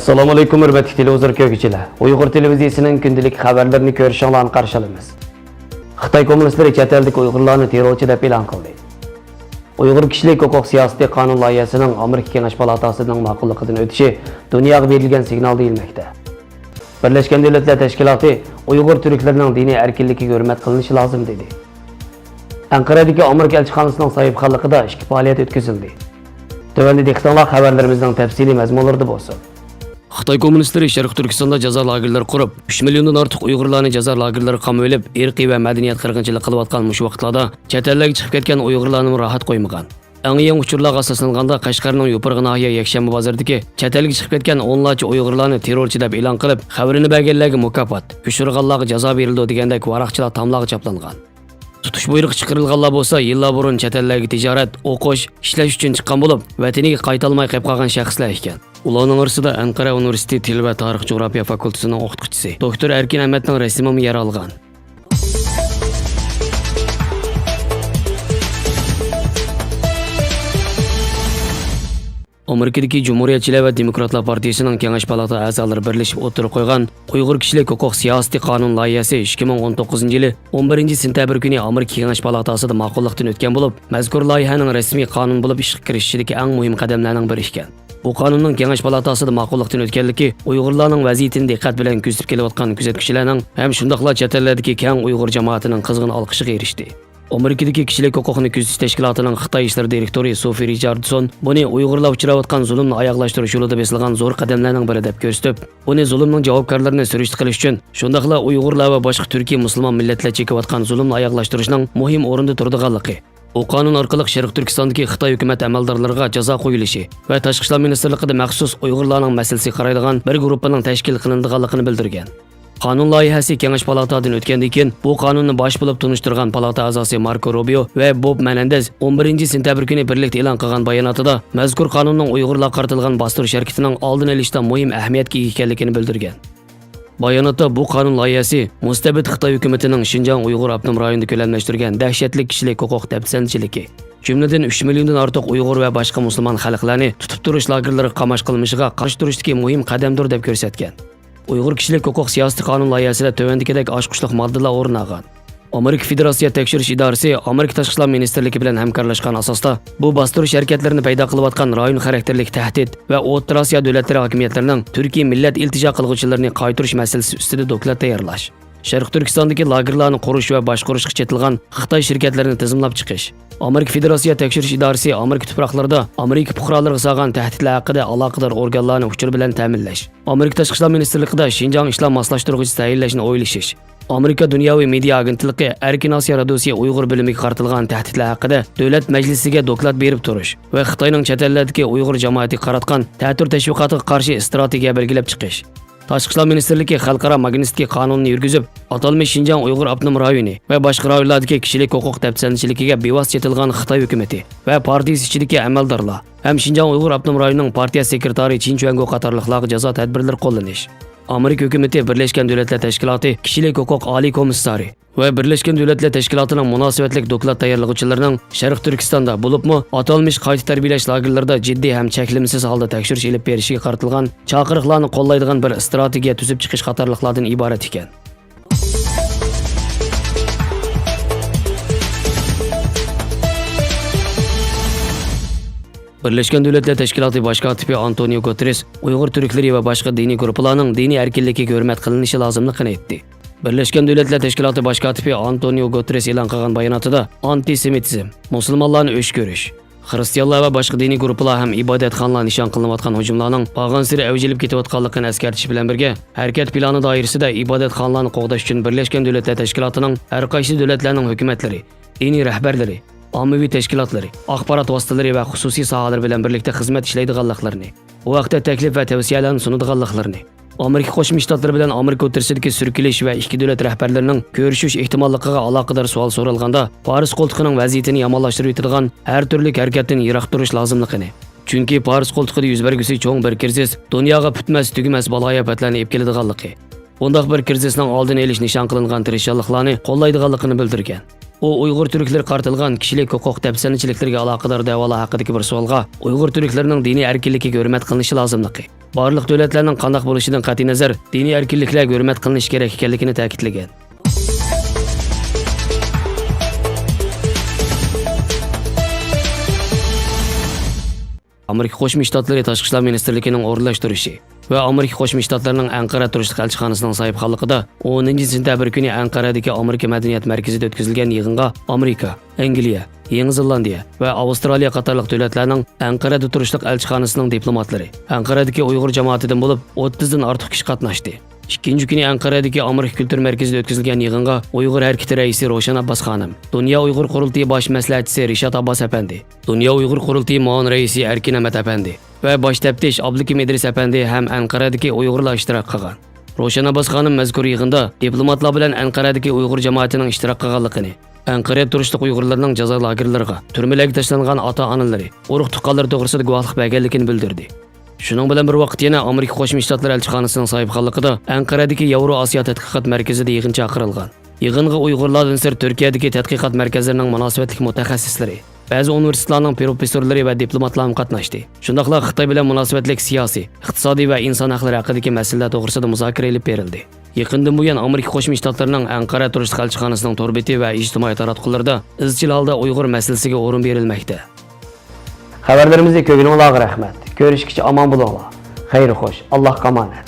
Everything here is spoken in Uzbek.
Assalamu alaikum hürmetli televizor kökçüler. Uyghur televiziyasının kundalik xabarlarini ko'rishinglarni qarshi olamiz. Xitoy kommunistlari chet eldagi Uyg'urlarni terrorchi deb e'lon qildi. Uyg'ur kishilik huquq siyosati qonun loyihasining Amerika Kengash palatasining ma'qulligidan o'tishi dunyoga berilgan signal deyilmoqda. Birlashgan Davlatlar Tashkiloti Uyg'ur turklarining diniy erkinligiga hurmat qilinishi lozim dedi. Anqaradagi Amerika elchixonasining sohibxonligida ikki faoliyat o'tkazildi. Tövəndə diqqətinizə xəbərlərimizdən təfsili məzmunlarda bolsun. Xitoy kommunistləri Şərq Türkistonda jazo lagerlari qurib, 3 milliondan ortiq Uyg'urlarni jazo lagerlari qamab olib, irqiy va madaniyat qirg'inchilik qilayotgan mush vaqtlarda chet ellarga chiqib ketgan Uyg'urlarni rohat qo'ymagan. Eng yangi uchurlarga asoslanganda Qashqarning Yo'pirg'i nahiya yakshanba bozoridagi chet elga chiqib ketgan o'nlarcha Uyg'urlarni terrorchi deb e'lon qilib, xabarini berganlarga mukofot, ushurganlarga jazo berildi degandek varaqchilar tamlog'i chaplangan. Tutuş buyruq chiqarilganlar bo'lsa, yillar burun chet ellarga tijorat, o'qish, ishlash uchun chiqqan bo'lib, vataniga qaytolmay qolib qolgan shaxslar ekan. Ularning orasida Anqara universiteti til va tarix jo'g'rofiya fakultetining o'qituvchisi doktor Erkin Ahmadning rasmi yer olgan. Amerikadagi Cumhuriyetçiler ve Demokratlar Partiyasining Kengash palata a'zolari birlashib o'tirib qo'ygan Uyg'ur kishilik huquq siyosati qonun loyihasi 2019-yili 11-sentabr kuni Amerika Kengash palatasida ma'qullikdan o'tgan bo'lib, mazkur loyihaning rasmiy qonun bo'lib ishga kirishidagi eng muhim qadamlarning biri ekan. Bu qonunning Kengash palatasida ma'qullikdan o'tganligi Uyg'urlarning vaziyatini diqqat bilan kuzatib kelayotgan kuzatuvchilarning ham shundaqla chet ellardagi keng Uyg'ur jamoatining qizg'in olqishiga erishdi. Amerikadagi kishilik huquqni kuzatish tashkilotining Xitoy ishlar direktori Sophie Richardson buni Uyg'urlar uchrayotgan zulmni oyoqlashtirish yo'lida besilgan zo'r qadamlarning biri deb ko'rsatib, buni zulmning javobgarlarini surishti qilish uchun, shundaqla Uyg'urlar va boshqa turkiy musulmon millatlar chekayotgan zulmni oyoqlashtirishning muhim o'rinda turadiganligi. Bu qonun orqali Sharq Turkistondagi Xitoy hukumat amaldorlariga jazo qo'yilishi va Tashqi ishlar ministrligida maxsus Uyg'urlarning masalasiga qaraydigan bir guruhning tashkil qilinadiganligini bildirgan. Qonun loyihasi Kengash palatadan o'tgandan keyin bu qonunni bosh bo'lib tunishtirgan palata a'zosi Marco Rubio va Bob Menendez 11-sentabr kuni birlikda e'lon qilgan bayonotida mazkur qonunning Uyg'urlarga qaratilgan bostirish harakatining oldini olishda muhim ahamiyatga ega ekanligini bildirgan. Bayonotda bu qonun loyihasi mustabid Xitoy hukumatining Xinjiang Uyg'ur avtonom rayonida ko'lamlashtirgan dahshatli kishilik huquq dafsanchiligi, jumladan 3 milliondan ortiq Uyg'ur va boshqa musulmon xalqlarni tutib turish lagerlari qamash qilmishiga qarshi turishdagi muhim qadamdir deb ko'rsatgan. Uyg'ur kishilik huquq siyosati qonun loyihasida tövəndikidek oshqushliq moddalar o'rin olgan. Amerika Federatsiya tekshirish idorasi Amerika Tashqi ishlar ministrligi bilan hamkorlashgan asosda bu bostirish harakatlarini paydo qilayotgan rayon xarakterlik tahdid va O'rta Osiyo davlatlari hokimiyatlarining Turkiy millat iltijo qilguvchilarini qaytarish masalasi ustida doklad tayyorlash, Sharq Turkistondagi lagerlarni qurish va boshqarishga chetilgan Xitoy shirkatlarini tizimlab chiqish, Amerika Federatsiya tekshirish idorasi Amerika tuproqlarida Amerika fuqarolariga solgan tahdidlar haqida aloqador organlarni uchur bilan ta'minlash, Amerika Tashqi ishlar ministrligida Xinjiang ishlar moslashtiruvchisi tayinlashni o'ylashish, Amerika Dunyoviy media agentligi Erkin Osiyo radiosi Uyg'ur bo'limiga qaratilgan tahdidlar haqida davlat majlisiga doklad berib turish va Xitoyning chet ellardagi Uyg'ur jamoatiga qaratgan ta'tir tashviqotiga qarshi strategiya belgilab chiqish. Tashqi ishlar ministrligi xalqaro magnitstik qonunni yurgizib, atalmish Xinjiang Uyg'ur avtonom rayoni va boshqa rayonlardagi kishilik huquq dafsanchiligiga bevosita yetilgan Xitoy hukumati va partiyasi ichidagi amaldorlar ham Xinjiang Uyg'ur avtonom rayonining partiya sekretari Chin Chuango qatorliqlarga jazo tadbirlari qo'llanish. Amerika hukumati Birlashgan Davlatlar Tashkiloti kishilik huquq oliy komissari va Birlashgan Davlatlar Tashkilotining munosabatlik doklad tayyorlovchilarining Sharq Turkistonda bo'libmi atalmish qayta tarbiyalash lagerlarida jiddiy ham cheklimsiz holda tekshirish olib berishiga qaratilgan chaqiriqlarni qo'llaydigan bir strategiya tuzib chiqish qatorliqlardan iborat ekan. Birlashgan Davlatlar Tashkiloti bosh kotibi Antonio Guterres Uyg'ur turklari va boshqa diniy guruhlarning diniy erkinligiga hurmat qilinishi lozimligini aytdi. Birlashgan Davlatlar Tashkiloti bosh kotibi Antonio Guterres e'lon qilgan bayonotida antisemitizm, musulmonlarni o'ch ko'rish, xristianlar va boshqa diniy guruhlar ham ibodatxonalar nishon qilinayotgan hujumlarning bag'ansiri avjilib ketayotganligini eskartish bilan birga, harakat plani doirasida ibodatxonalarni qo'g'dash uchun Birlashgan Davlatlar Tashkilotining har qaysi davlatlarning hukumatlari, diniy rahbarlari, ommaviy tashkilotlari, axborot vositalari va xususiy sohalar bilan birlikda xizmat ishlaydiganliklarini, bu vaqtda taklif va tavsiyalarni sunadiganliklarini, Amerika Qo'shma Shtatlari bilan Amerika o'rtasidagi surkilish va ikki davlat rahbarlarining ko'rishish ehtimolligiga aloqador savol so'ralganda, Paris qo'ltiqining vaziyatini yomonlashtirib yetadigan har turli harakatdan yiroq turish lozimligini. Chunki Paris qo'ltiqida yuz bergusi cho'ng bir krizis dunyoga bitmas tugumas balo-ofatlarni olib keladiganligi, bundaq bir krizisning oldini olish nishon qilingan tirishchiliklarni qo'llaydiganligini bildirgan. O Uyghur Türkleri qartılğan kişilik hüquq təpsəniçiliklərə əlaqədar davalar haqqındakı bir sualğa Uyghur Türklərinin dini erkinligiga hörmət qılınışı lazımlığı, barlıq dövlətlərinin qandaq bo'lishidin qat'iy nazar dini erkinliklarga hörmət qılınış kerak ekanligini ta'kidlagan. Amerika Qo'shma Shtatlari Tashqi ishlar ministrligining o'rinlashtirishi va Amerika Qo'shma Shtatlarining Anqara turishlik elchixonasining sahibxonligida 10-sentabr kuni Anqaradagi Amerika madaniyat markazida o'tkazilgan yig'inga Amerika, Angliya, Yangi Zelandiya va Avstraliya qatorliq davlatlarning Anqarada turishlik elchixonasining diplomatlari Anqaradagi Uyg'ur jamoatidan bo'lib 30 dan ortiq kishi qatnashdi. İkinci günü Ankara'daki Amerika Kültür Merkezi'de ötkazilgan yig'inga Uyg'ur harekati raisi Ro'shan Abbas xonim, Dünya Uyg'ur Qurultiyi bosh maslahatchisi Rishad Abbas apandi, Dünya Uyg'ur Qurultiyi muavin raisi Erkin Ahmet apandi va bosh taftish Abdukim Idris apandi ham Ankara'daki Uyg'urlar ishtirok qilgan. Ro'shan Abbas xonim mazkur yig'inda diplomatlar bilan Ankara'daki Uyg'ur jamoatining ishtirok qilganligini, Anqarada turishlik Uyg'urlarning jazo lagerlariga, turmalarga tashlangan ota-onalari, urug' tuqqanlar to'g'risida guvohlik berganligini bildirdi. Shuning bilan bir vaqt yana Amerika Qo'shma Shtatlari elchixonasining sahibxonligida Anqaradagi Yevro Osiyo tadqiqot markazida yig'in chaqirilgan. Yig'inga Uyg'urlardan sir Turkiyadagi tadqiqot markazlarining munosabatli mutaxassislari, ba'zi universitetlarning professorlari va diplomatlar qatnashdi. Shundaqla Xitoy bilan munosabatli siyosiy, iqtisodiy va inson haqlari haqidagi masalalar to'g'risida muzokara olib berildi. Yaqindan buyon Amerika Qo'shma Shtatlarining Anqara turishlik elchixonasining to'rbeti va ijtimoiy taratqularida izchil holda Uyg'ur masalasiga o'rin berilmoqda. Xəbərlərimizə kögünün Allah'a rəhmət. Görüşkici aman bulunlar. Xeyri xoş. Allah qamanət.